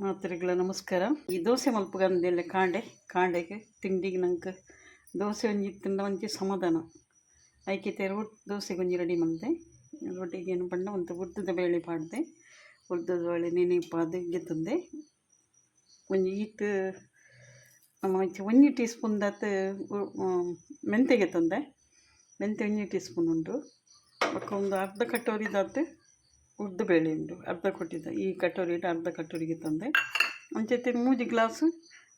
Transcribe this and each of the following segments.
ಮಾತ್ರೆಗಳ ನಮಸ್ಕಾರ. ಈ ದೋಸೆ ಮಲ್ಪಗಂದೆಲ್ಲ ಕಾಂಡೆಗೆ ತಿಂಡಿಗೆ ನಂಗೆ ದೋಸೆ ಒಂಜಿ ತಿಂದ ಒಂಚಿ ಸಮಾಧಾನ ಐಕೆ ದೋಸೆ ಗೊಂಜಿ ರೆಡಿ ಮಾಡಿದೆ. ರೊಟ್ಟಿಗೆ ಏನು ಪಂಡ ಒಂದು ಉದ್ದದ ಬೇಳೆ ಪಾಡ್ದೆ. ಉದ್ದದ ಬೇಳೆ ನೆನೆಪಾದು ಗೆತ್ತಂದೆ ಒಂಜಿ ಈಟ್ ನಮ್ಮ ಒಂಜಿ ಟೀ ಸ್ಪೂನ್ ದಾತು ಮೆಂತೆ ಗೆತ್ತಂದೆ. ಮೆಂತೆ ಒಂಜಿ ಟೀ ಸ್ಪೂನ್ ಉಂಟು. ಒಂದು ಅರ್ಧ ಕಟೋರಿ ದಾತು ಉದ್ದು ಬೇಳೆ ಉಂಟು. ಅರ್ಧ ಕೊಟ್ಟಿದ್ದ ಈ ಕಟೋರಿ ಇಟ್ಟು ಅರ್ಧ ಕಟೋರಿಗೆ ತಂದೆ. ಅಂಚೆ ಮೂಜಿ ಗ್ಲಾಸ್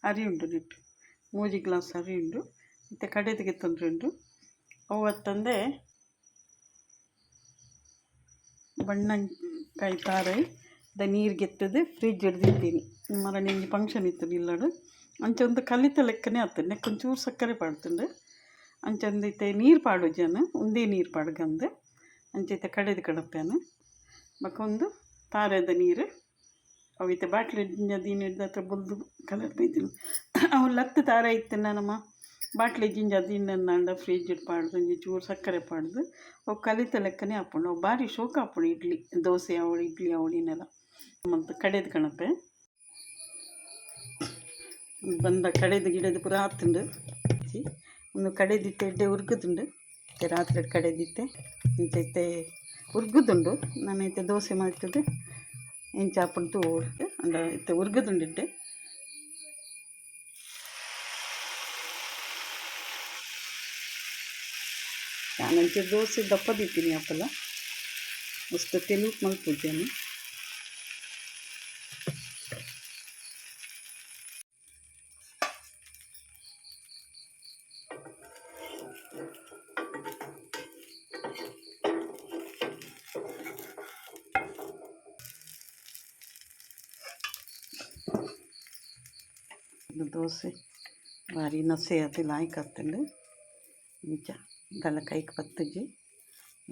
ಅರಿ ಉಂಟು ನೆಟ್ಟು ಮೂಜಿ ಗ್ಲಾಸ್ ಅರಿ ಉಂಟು. ಮತ್ತು ಕಡೆದಿಗೆ ತೊಂದರೆ ಉಂಟು. ಅವತ್ತಂದೆ ಬಣ್ಣಕಾಯಿ ತಾರೆ ನೀರು ಗೆತ್ತದು ಫ್ರಿಜ್ ಹಿಡ್ದಿದ್ದೀನಿ. ಮರ ನಿಂಗೆ ಫಂಕ್ಷನ್ ಇತ್ತು ಇಲ್ಲಡು ಅಂಚೆ ಒಂದು ಕಲಿತ ಲೆಕ್ಕನೇ ಆಗ್ತದೆ. ನೆಕ್ ಒಂಚೂರು ಸಕ್ಕರೆ ಪಾಡ್ತಂಡು ಅಂಚಂದೈತೆ ನೀರು ಪಾಡು ಜನ ಒಂದೇ ನೀರು ಪಾಡ್ಗಂದು ಅಂಚೈತೆ ಕಡೆದು ಕಡಪೇನು ಮಕ್ಕೊಂದು ತಾರದ ನೀರು ಅವೈತೆ ಬಾಟ್ಲಿ ಜಿಂಜದೀನು ಹಿಡ್ದು ಹತ್ರ ಬುಲ್ದು ಕಲರ್ ಬೈದಿಲ್ಲ ಅವು ಲತ್ತು ತಾರ ಇತ್ತು ನಮ್ಮ ಬಾಟ್ಲಿ ಜಿಂಜ ಅದೀನಂದ ಫ್ರಿಜ್ ಇಟ್ಟು ಪಾಡ್ದು ಒಂಜಿ ಚೂರು ಸಕ್ಕರೆ ಪಾಡ್ದು ಅವು ಕಲಿತ ಲೆಕ್ಕನೇ ಹಾಕೊಂಡು ಅವು ಭಾರಿ ಶೋಕ ಹಾಕೊಂಡು ಇಡ್ಲಿ ದೋಸೆ ಅವಳು ಇಡ್ಲಿ ಅವಳಿನೆಲ್ಲ ಮತ್ತು ಕಡೆದು ಕಣಪೆ ಬಂದ ಕಡೆದು ಗಿಡದು ಪೂರ ಹಾತ್ತುಂಡು. ಒಂದು ಕಡೆದಿತ್ತೆ ಎಡ್ಡೆ ಉರ್ಗುದುಂಡು ರಾತ್ರಿ ಕಡೆದಿತ್ತೆ ಇಂಚೈತೆ ಉರ್ಗುದುಂಡು. ನಾನೈತೆ ದೋಸೆ ಮಾಡ್ತದೆ ಎಂಚ ಹಾಪಂತು ಓಡ್ತು ಅಂಡ ಇತ್ತೆ ಉರ್ಗುದುಂಡಿಟ್ಟೆ. ನಾನಂಚೆ ದೋಸೆ ದಪ್ಪದಿತ್ತೀನಿ ಅಪ್ಪಲ್ಲ ಮಸ್ತ್ ತೆಲುಗು ಮಲ್ಪುಜ್ಜಾನು. ದೋಸೆ ಭಾರಿ ನಸೆ ಅದು ಲಾಯ್ಕ್ ಆಗ್ತಂಡು ಇಂಚ ದಲ್ಲ ಕೈಗೆ ಪತ್ತಜ್ಜಿ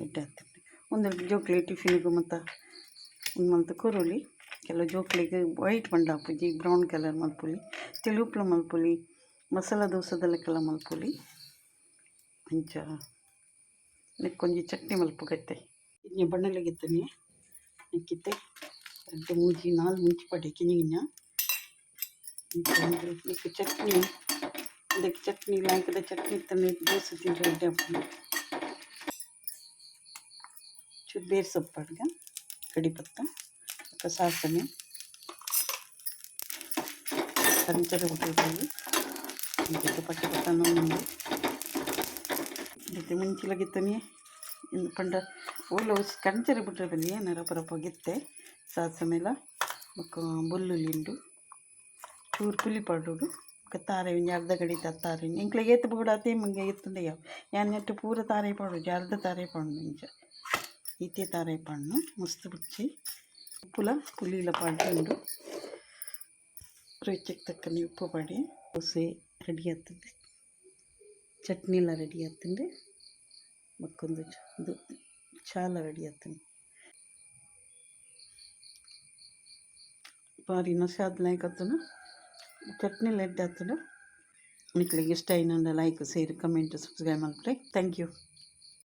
ಎಡ್ಡೆ ಆಗ್ತಂಡು. ಒಂದು ಜೋಕ್ಲಿ ಟಿಫಿನಿಗೂ ಮತ್ತು ಒಂದು ಕೊರುಳಿ ಕೆಲವು ಜೋಕ್ಲಿಗೆ ವೈಟ್ ಬಂಡ ಹಾಪುಜಿ ಬ್ರೌನ್ ಕಲರ್ ಮಲ್ಪುಲಿ ತೆಲುಪ್ಲ ಮಲ್ಪುಲಿ ಮಸಾಲ ದೋಸೆದಲ್ಲಕ್ಕೆಲ್ಲ ಮಲ್ಪುಲಿ ಅಂಚ ನೆಕ್ಕೊಂಜಿ ಚಟ್ನಿ ಮಲ್ಪುಗತ್ತೆ ಇನ್ನು ಬಣ್ಣಲೆಗಿತ್ತನಿ ನೆಕ್ಕಿತ್ತೆ ಎರಡು ಮೂಜಿ ನಾಲ್ ಮುಂಚಿ ಪಡೆ ಕಿಂಜಿಗಿನ್ನ ಇದಕ್ಕೆ ಚಟ್ನಿ ಇದಕ್ಕೆ ಚಟ್ನಿ ಲಾಯ್ಕದ ಚಟ್ನಿ ತಂದು ದೋಸೆ ತಿಂದರೆ ಎಡ್ಡೆ ಹಾಕೊಂಡು ಚೂರು ಬೇರೆ ಸೊಪ್ಪು ಅಡ್ಗೆ ಕಡಿಪತ್ತ ಮತ್ತು ಸಾಸನೆ ಕಂಚರ ಬಿಟ್ಟಿದ್ದೀವಿ ಇದಕ್ಕೆ ಪಟ್ಟ ಪಟ್ಟನ ಮುಂದೆ ಇದಕ್ಕೆ ಮುಂಚಿಲಾಗಿತ್ತಾನೆ ಇನ್ನು ಪಂಡ ಓಲ ಕಂಚರ ಬಿಟ್ಟರೆ ಬಲ್ಲಿ ಏನಾರ ಪರಪ ಗೆತ್ತೆ ಸಾಸನೆಲ್ಲ ಮತ್ತು ಬೆಳ್ಳುಳ್ಳಿ ಉಂಟು ಚೂರು ಪುಲಿ ಪಾಡೋಡು ತಾರೆ ಒಂಜಿ ಅರ್ಧ ಗಡಿ ತಾರೆ ಇಂಕ್ಲೆಗೆ ಎತ್ತು ಕೂಡ ಅದೇ ಮಂಗೆ ಎತ್ತಂದೆ ಯಾವ ಯಾನ್ ನೆಟ್ಟು ಪೂರ ತಾರೆ ಪಾಡು ಅರ್ಧ ತಾರೆ ಪಾಡು ಇಂಚ ಈತೆ ತಾರೆ ಪಾಡ್ನು ಮಸ್ತ್ ಬಿಚ್ಚಿ ಪುಲಿಲ ಪಾಡ್ಕೊಂಡು ರುಚಿಗೆ ತಕ್ಕನೆ ಉಪ್ಪು ಪಾಡಿ ದೋಸೆ ರೆಡಿ ಆಗ್ತದೆ. ಚಟ್ನಿ ಎಲ್ಲ ರೆಡಿ ಆಗ್ತಂಡೆ ಮಕ್ಕೊಂದು ಇದು ಚಾಲ ರೆಡಿ ಆಗ್ತದೆ. ಭಾರಿ ನಸೆ ಆದ ಲೈಕ್ ಆಗ್ತದೆ ಚಟ್ನಿ ಲೆಡ್ ಆಗ್ತದೆ. ನಿಕ್ಲಿಗೆ ಇಷ್ಟ ಏನಂದ ಲೈಕ್ ಸೇರಿ ಕಮೆಂಟ್ ಸಬ್ಸ್ಕ್ರೈಬ್ ಮಾಡ್ತಾರೆ. Thank you.